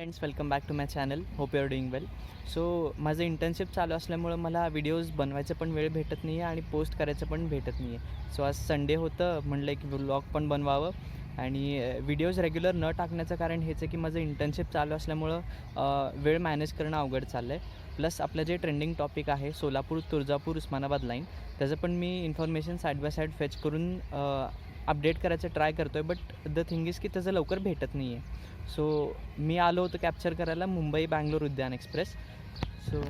Friends, welcome back to my channel. Hope you are doing well. So माझं internship चालू असल्यामुळं मला videos बनवायचं पण वेळ भेटत नाही आहे आणि पोस्ट करायचं पण भेटत नाही आहे. सो आज संडे होतं, म्हणलं की व्लॉग पण बनवावं. आणि व्हिडिओज रेग्युलर न टाकण्याचं कारण हेच आहे की माझं इंटर्नशिप चालू असल्यामुळं वेळ मॅनेज करणं अवघड चाललं आहे. प्लस आपलं जे ट्रेंडिंग टॉपिक आहे सोलापूर तुळजापूर उस्मानाबाद लाईन, त्याचं पण मी information side by side fetch करून अपडेट करायचं ट्राय करतो आहे. बट द थिंग इज की त्याचं लवकर भेटत नाही आहे. सो मी आलो होतो कॅप्चर करायला मुंबई बँगलोर उद्यान एक्सप्रेस. सो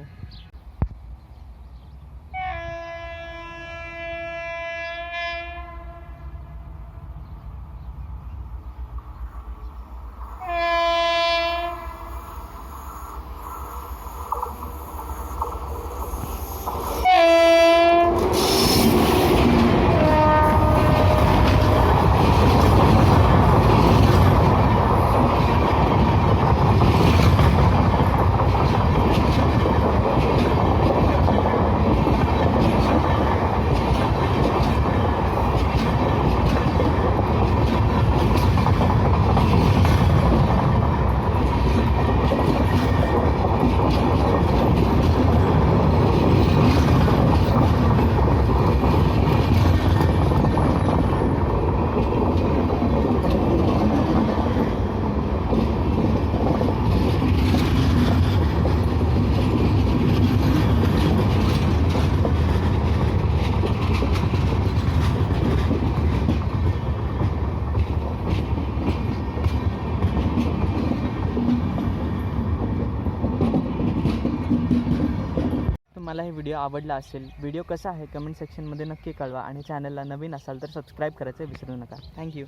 मला हे व्हिडिओ आवडला असेल, व्हिडिओ कसा आहे कमेंट सेक्शनमध्ये नक्की कळवा आणि चॅनलला नवीन असाल तर सबस्क्राईब करायचं विसरू नका. थँक्यू.